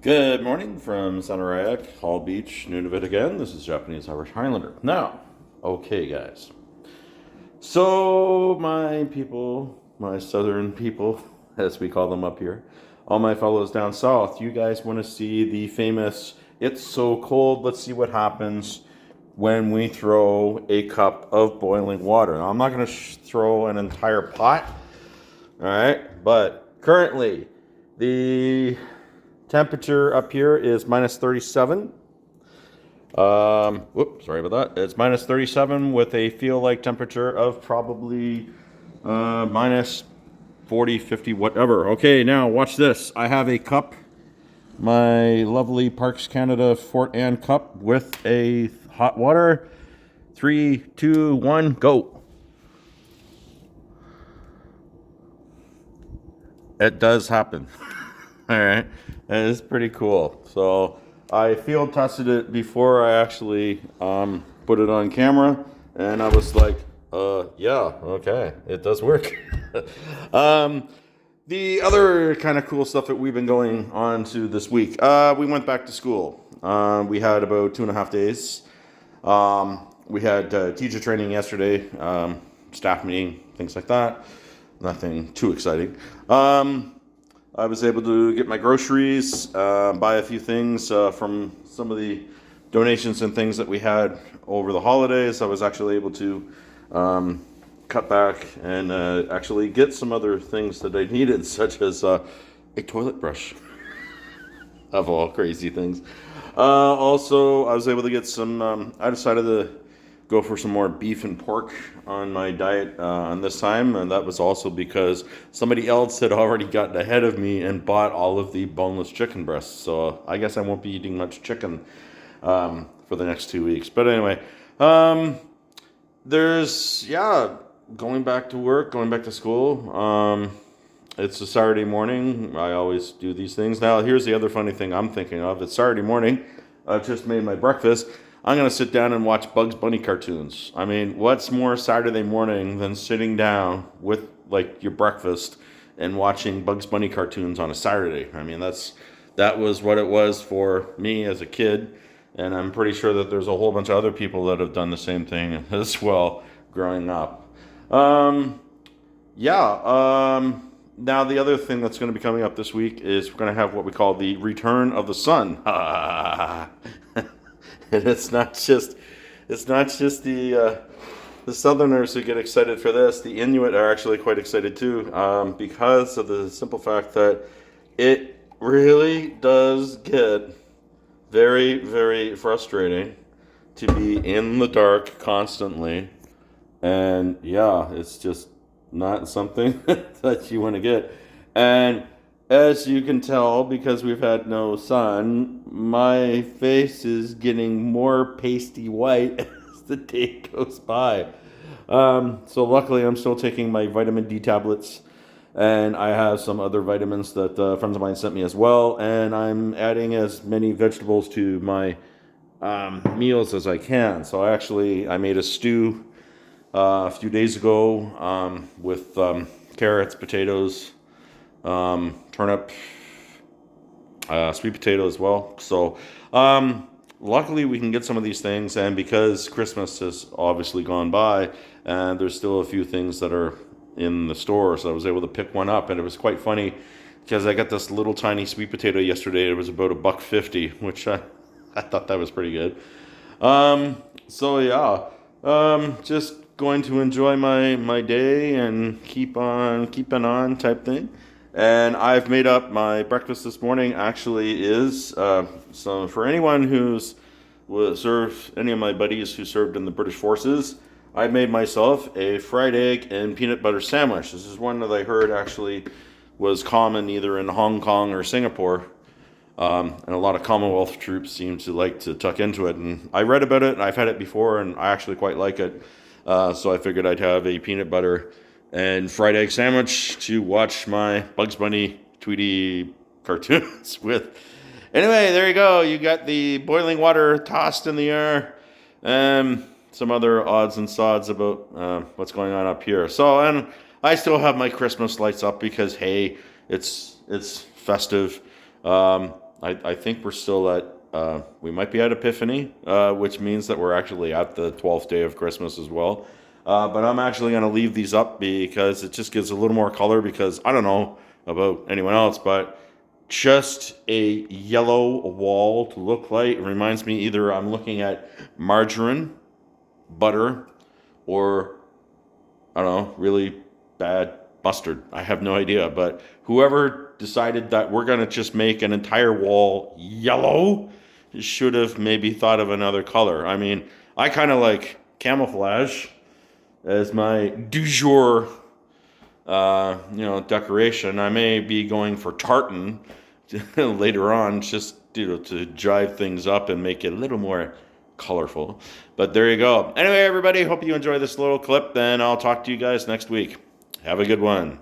Good morning from Sonarayak, Hall Beach, Nunavut again. This is Japanese Irish Highlander. Now, okay, guys. So, my people, my southern people, as we call them up here, all my fellows down south, you guys want to see the famous "It's so cold, let's see what happens" when we throw a cup of boiling water. Now, I'm not going to throw an entire pot, all right, but currently the temperature up here is minus 37. Whoops, sorry about that. It's minus 37 with a feel like temperature of probably minus 40, 50, whatever. Okay, now watch this. I have a cup, my lovely Parks Canada Fort Anne cup with a hot water. 3, 2, 1, go. It does happen. All right, that is pretty cool. So I field tested it before I actually put it on camera, and I was like, yeah, okay, it does work. um, the other kind of cool stuff that we've been going on to this week, we went back to school. We had about 2.5 days. We had teacher training yesterday, staff meeting, things like that. Nothing too exciting. I was able to get my groceries, buy a few things from some of the donations and things that we had over the holidays. I was actually able to cut back and actually get some other things that I needed, such as a toilet brush, of all crazy things. Also, I was able to get some, I decided to go for some more beef and pork on my diet on this time, and that was also because somebody else had already gotten ahead of me and bought all of the boneless chicken breasts. So I guess I won't be eating much chicken for the next 2 weeks. But anyway, there's going back to work, going back to school. It's a Saturday morning. I always do these things. Now, here's the other funny thing I'm thinking of. It's Saturday morning. I've just made my breakfast. I'm going to sit down and watch Bugs Bunny cartoons. I mean, what's more Saturday morning than sitting down with like your breakfast and watching Bugs Bunny cartoons on a Saturday? I mean, that was what it was for me as a kid, and I'm pretty sure that there's a whole bunch of other people that have done the same thing as well growing up. Um, Now the other thing that's going to be coming up this week is we're going to have what we call the Return of the Sun. And it's not just the Southerners who get excited for this. The Inuit are actually quite excited too, because of the simple fact that it really does get very, very frustrating to be in the dark constantly. And yeah, it's just not something that you want to get. And as you can tell, because we've had no sun, my face is getting more pasty white as the day goes by. So luckily, I'm still taking my vitamin D tablets, and I have some other vitamins that friends of mine sent me as well. And I'm adding as many vegetables to my meals as I can. So I made a stew a few days ago with carrots, potatoes, turnip, sweet potato as well. So, luckily we can get some of these things, and because Christmas has obviously gone by, and there's still a few things that are in the store, so I was able to pick one up, and it was quite funny because I got this little tiny sweet potato yesterday. It was about $1.50, which I thought that was pretty good. So yeah, just going to enjoy my day and keep on keeping on type thing. And I've made up my breakfast this morning. Actually, is so for anyone who's served, any of my buddies who served in the British forces, I made myself a fried egg and peanut butter sandwich. This is one that I heard actually was common either in Hong Kong or Singapore. And a lot of Commonwealth troops seem to like to tuck into it. And I read about it, and I've had it before, and I actually quite like it. So I figured I'd have a peanut butter and fried egg sandwich to watch my Bugs Bunny Tweety cartoons with. Anyway, there you go. You got the boiling water tossed in the air. Some other odds and sods about what's going on up here. So, and I still have my Christmas lights up because, hey, it's festive. I think we're still at, we might be at Epiphany, which means that we're actually at the 12th day of Christmas as well. But I'm actually going to leave these up because it just gives a little more color, because I don't know about anyone else, but just a yellow wall to look like, it reminds me either I'm looking at margarine, butter, or I don't know, really bad mustard. I have no idea, but whoever decided that we're going to just make an entire wall yellow should have maybe thought of another color. I mean, I kind of like camouflage as my du jour, decoration. I may be going for tartan later on, just to jive things up and make it a little more colorful. But there you go. Anyway, everybody, hope you enjoy this little clip. Then I'll talk to you guys next week. Have a good one.